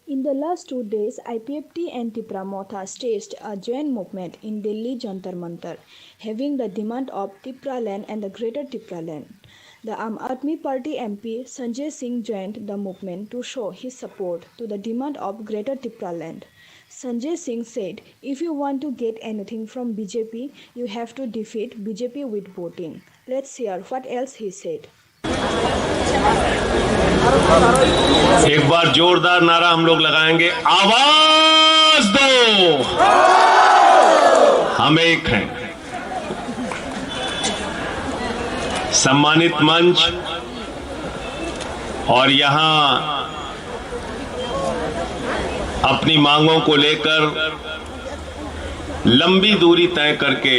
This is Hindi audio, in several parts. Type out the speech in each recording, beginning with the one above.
In the last 2 days, IPFT and Tipra Motha staged a joint movement in Delhi Jantar Mantar, having the demand of Tipra land and the Greater Tipra land. The Aam Aadmi Party MP Sanjay Singh joined the movement to show his support to the demand of Greater Tipra land. Sanjay Singh said, "If you want to get anything from BJP, you have to defeat BJP with voting." Let's hear what else he said. एक बार जोरदार नारा हम लोग लगाएंगे, आवाज दो, हम एक हैं। सम्मानित मंच और यहां अपनी मांगों को लेकर लंबी दूरी तय करके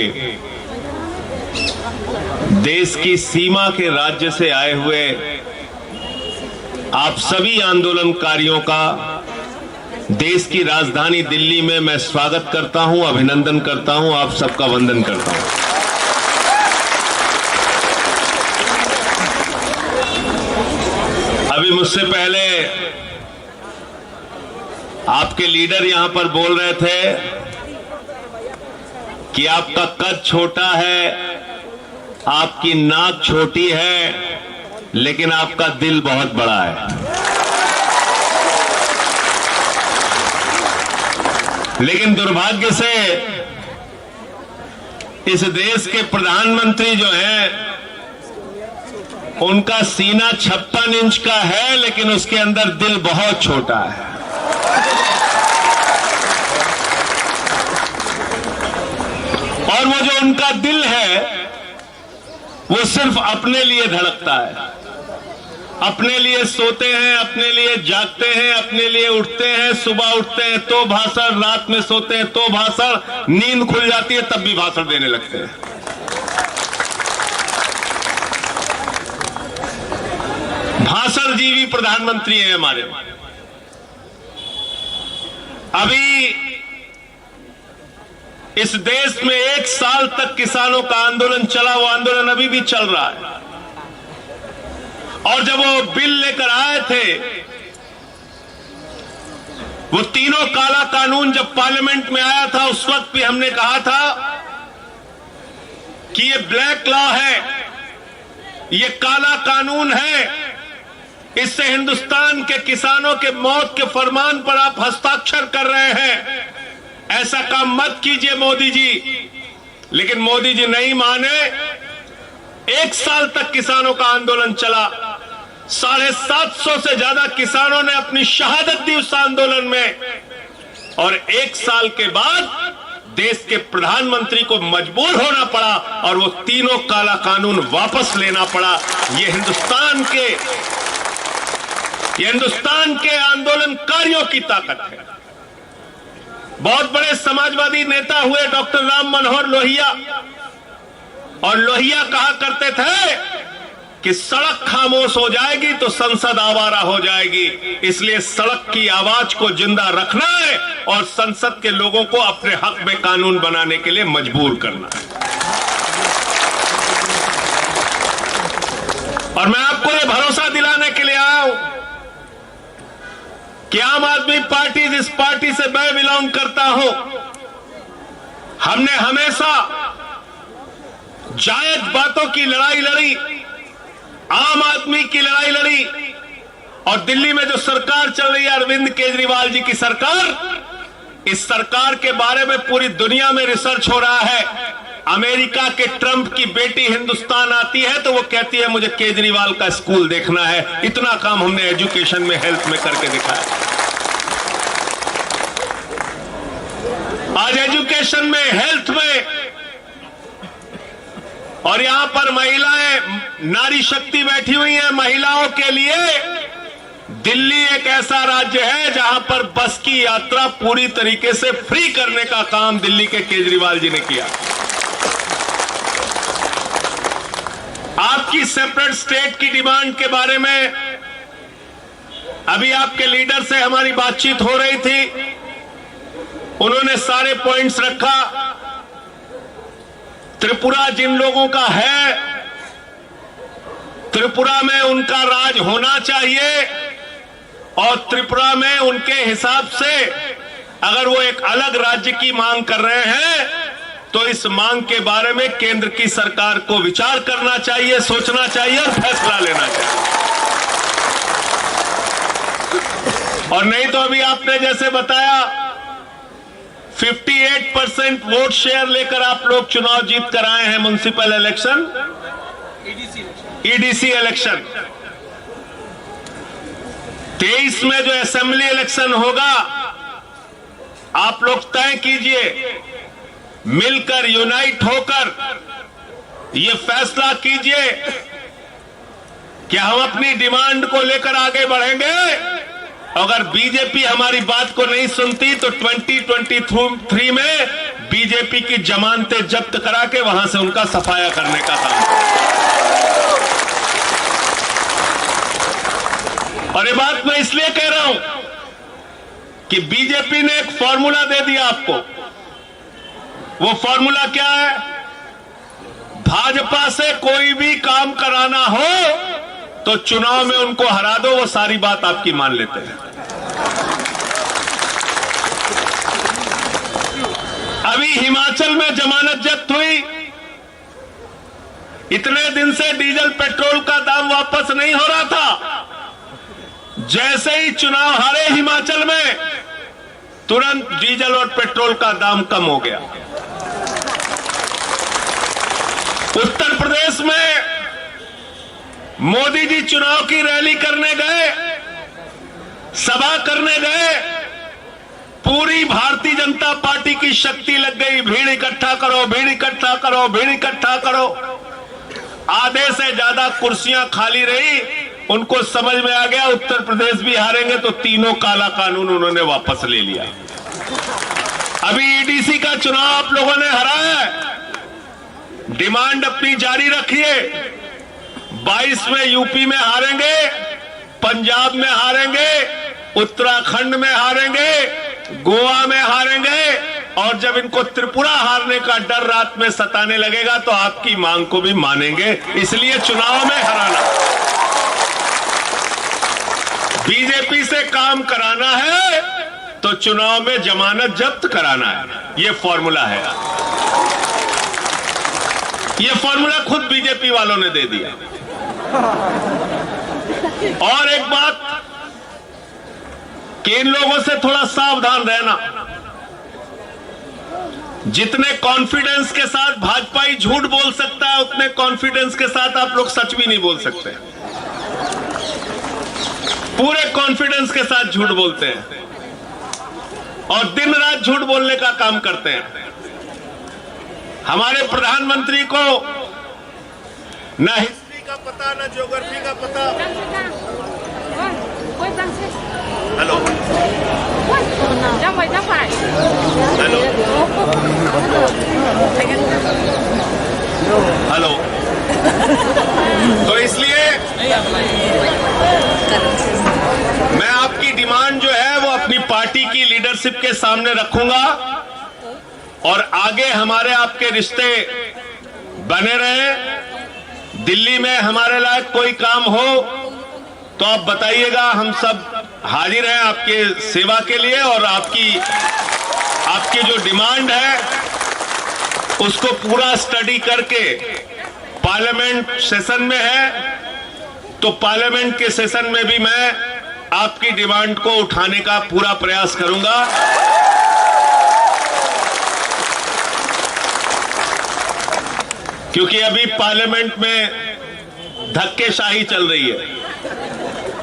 देश की सीमा के राज्य से आए हुए आप सभी आंदोलनकारियों का देश की राजधानी दिल्ली में मैं स्वागत करता हूं, अभिनंदन करता हूं, आप सबका वंदन करता हूं। अभी मुझसे पहले आपके लीडर यहां पर बोल रहे थे कि आपका कद छोटा है, आपकी नाक छोटी है, लेकिन आपका दिल बहुत बड़ा है। लेकिन दुर्भाग्य से इस देश के प्रधानमंत्री जो हैं, उनका सीना 56 इंच का है, लेकिन उसके अंदर दिल बहुत छोटा है। और वो जो उनका दिल है, वो सिर्फ अपने लिए धड़कता है, अपने लिए सोते हैं, अपने लिए जागते हैं, अपने लिए उठते हैं। सुबह उठते हैं तो भाषण, रात में सोते हैं तो भाषण, नींद खुल जाती है तब भी भाषण देने लगते हैं। भाषण जीवी प्रधानमंत्री हैं हमारे। अभी इस देश में 1 साल तक किसानों का आंदोलन चला, वो आंदोलन अभी भी चल रहा है। और जब वो बिल लेकर आए थे, वो तीनों काला कानून जब पार्लियामेंट में आया था, उस वक्त भी हमने कहा था कि ये ब्लैक लॉ है, ये काला कानून है, इससे हिंदुस्तान के किसानों के मौत के फरमान पर आप हस्ताक्षर कर रहे हैं, ऐसा काम मत कीजिए मोदी जी। लेकिन मोदी जी नहीं माने। 1 साल तक किसानों का आंदोलन चला, 750 से ज्यादा किसानों ने अपनी शहादत दी उस आंदोलन में। और 1 साल के बाद देश के प्रधानमंत्री को मजबूर होना पड़ा और वो तीनों काला कानून वापस लेना पड़ा। ये हिंदुस्तान के आंदोलनकारियों की ताकत है। बहुत बड़े समाजवादी नेता हुए डॉक्टर राम मनोहर लोहिया, और लोहिया कहा करते थे कि सड़क खामोश हो जाएगी तो संसद आवारा हो जाएगी। इसलिए सड़क की आवाज को जिंदा रखना है और संसद के लोगों को अपने हक में कानून बनाने के लिए मजबूर करना है। और मैं आपको ये भरोसा दिलाने के लिए आया हूं कि आम आदमी पार्टी, जिस पार्टी से मैं बिलोंग करता हूं, हमने हमेशा जायज बातों की लड़ाई लड़ी, आम आदमी की लड़ाई लड़ी। और दिल्ली में जो सरकार चल रही है, अरविंद केजरीवाल जी की सरकार, इस सरकार के बारे में पूरी दुनिया में रिसर्च हो रहा है। अमेरिका के ट्रंप की बेटी हिंदुस्तान आती है तो वो कहती है मुझे केजरीवाल का स्कूल देखना है। इतना काम हमने एजुकेशन में, हेल्थ में करके दिखाया। आज एजुकेशन में, हेल्थ में, और यहां पर महिलाएं, नारी शक्ति बैठी हुई है। महिलाओं के लिए दिल्ली एक ऐसा राज्य है जहां पर बस की यात्रा पूरी तरीके से फ्री करने का काम दिल्ली के केजरीवाल जी ने किया। आपकी सेपरेट स्टेट की डिमांड के बारे में अभी आपके लीडर से हमारी बातचीत हो रही थी, उन्होंने सारे पॉइंट्स रखा। त्रिपुरा जिन लोगों का है, त्रिपुरा में उनका राज होना चाहिए, और त्रिपुरा में उनके हिसाब से अगर वो एक अलग राज्य की मांग कर रहे हैं तो इस मांग के बारे में केंद्र की सरकार को विचार करना चाहिए, सोचना चाहिए और फैसला लेना चाहिए। और नहीं तो अभी आपने जैसे बताया 58% वोट शेयर लेकर आप लोग चुनाव जीत कर आए हैं म्युनिसिपल इलेक्शन, ईडीसी इलेक्शन। 23 में जो असेंबली इलेक्शन होगा आप लोग तय कीजिए, मिलकर यूनाइट होकर ये फैसला कीजिए कि हम अपनी डिमांड को लेकर आगे बढ़ेंगे। अगर बीजेपी हमारी बात को नहीं सुनती तो 2023 में बीजेपी की जमानतें जब्त करा के वहां से उनका सफाया करने का काम करें। और ये बात मैं इसलिए कह रहा हूं कि बीजेपी ने एक फॉर्मूला दे दिया आपको। वो फॉर्मूला क्या है? भाजपा से कोई भी काम कराना हो तो चुनाव में उनको हरा दो, वो सारी बात आपकी मान लेते हैं। अभी हिमाचल में जमानत जब्त हुई, इतने दिन से डीजल पेट्रोल का दाम वापस नहीं हो रहा था। जैसे ही चुनाव हारे हिमाचल में, तुरंत डीजल और पेट्रोल का दाम कम हो गया। उत्तर प्रदेश में मोदी जी चुनाव की रैली करने गए, सभा करने गए, पूरी भारतीय जनता पार्टी की शक्ति लग गई, भीड़ इकट्ठा करो, भीड़ इकट्ठा करो, भीड़ इकट्ठा करो। आधे से ज्यादा कुर्सियां खाली रही। उनको समझ में आ गया उत्तर प्रदेश भी हारेंगे तो तीनों काला कानून उन्होंने वापस ले लिया। अभी ईडीसी का चुनाव आप लोगों ने हराया है, डिमांड अपनी जारी रखिए। 22 में यूपी में हारेंगे, पंजाब में हारेंगे, उत्तराखंड में हारेंगे, गोवा में हारेंगे। और जब इनको त्रिपुरा हारने का डर रात में सताने लगेगा तो आपकी मांग को भी मानेंगे। इसलिए चुनाव में हराना, बीजेपी से काम कराना है तो चुनाव में जमानत जब्त कराना है। यह फॉर्मूला है, यह फॉर्मूला खुद बीजेपी वालों ने दे दिया। और एक बात कि इन लोगों से थोड़ा सावधान रहना। जितने कॉन्फिडेंस के साथ भाजपा झूठ बोल सकता है, उतने कॉन्फिडेंस के साथ आप लोग सच भी नहीं बोल सकते। पूरे कॉन्फिडेंस के साथ झूठ बोलते हैं और दिन रात झूठ बोलने का काम करते हैं। हमारे प्रधानमंत्री को ना हिस्ट्री का पता, ना ज्योग्राफी का पता। Hello hello hello. तो इसलिए मैं आपकी डिमांड जो है वो अपनी पार्टी की लीडरशिप के सामने रखूंगा और आगे हमारे आपके रिश्ते बने रहे। दिल्ली में हमारे लायक कोई काम हो तो आप बताइएगा, हम सब हाजिर हैं आपके सेवा के लिए। और आपकी जो डिमांड है उसको पूरा स्टडी करके, पार्लियामेंट सेशन में है तो पार्लियामेंट के सेशन में भी मैं आपकी डिमांड को उठाने का पूरा प्रयास करूंगा। क्योंकि अभी पार्लियामेंट में धक्केशाही चल रही है।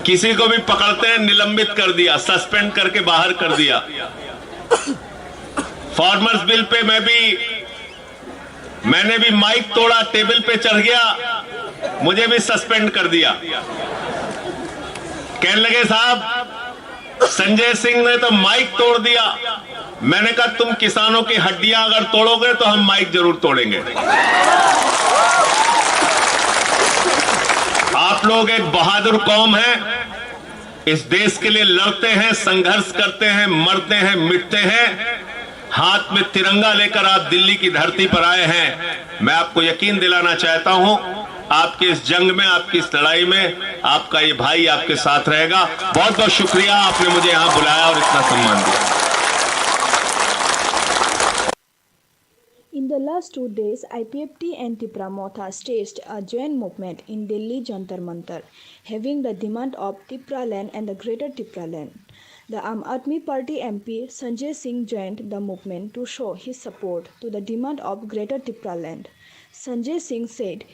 किसी को भी पकड़ते हैं, निलंबित कर दिया, सस्पेंड करके बाहर कर दिया। फार्मर्स बिल पे मैंने भी माइक तोड़ा, टेबल पे चढ़ गया, मुझे भी सस्पेंड कर दिया। कहने लगे साहब संजय सिंह ने तो माइक तोड़ दिया। मैंने कहा तुम किसानों की हड्डियां अगर तोड़ोगे तो हम माइक जरूर तोड़ेंगे। आप लोग एक बहादुर कौम है, इस देश के लिए लड़ते हैं, संघर्ष करते हैं, मरते हैं, मिटते हैं। हाथ में तिरंगा लेकर आप दिल्ली की धरती पर आए हैं। मैं आपको यकीन दिलाना चाहता हूं आपकी इस जंग में, आपकी इस लड़ाई में आपका ये भाई आपके साथ रहेगा। बहुत बहुत शुक्रिया, आपने मुझे यहां बुलाया और इतना सम्मान दिया। In the last 2 days, IPFT and Tipra Motha staged a joint movement in Delhi Jantar Mantar, having the demand of Tipra land and the Greater Tipra land. The Aam Aadmi Party MP Sanjay Singh joined the movement to show his support to the demand of Greater Tipra land. Sanjay Singh said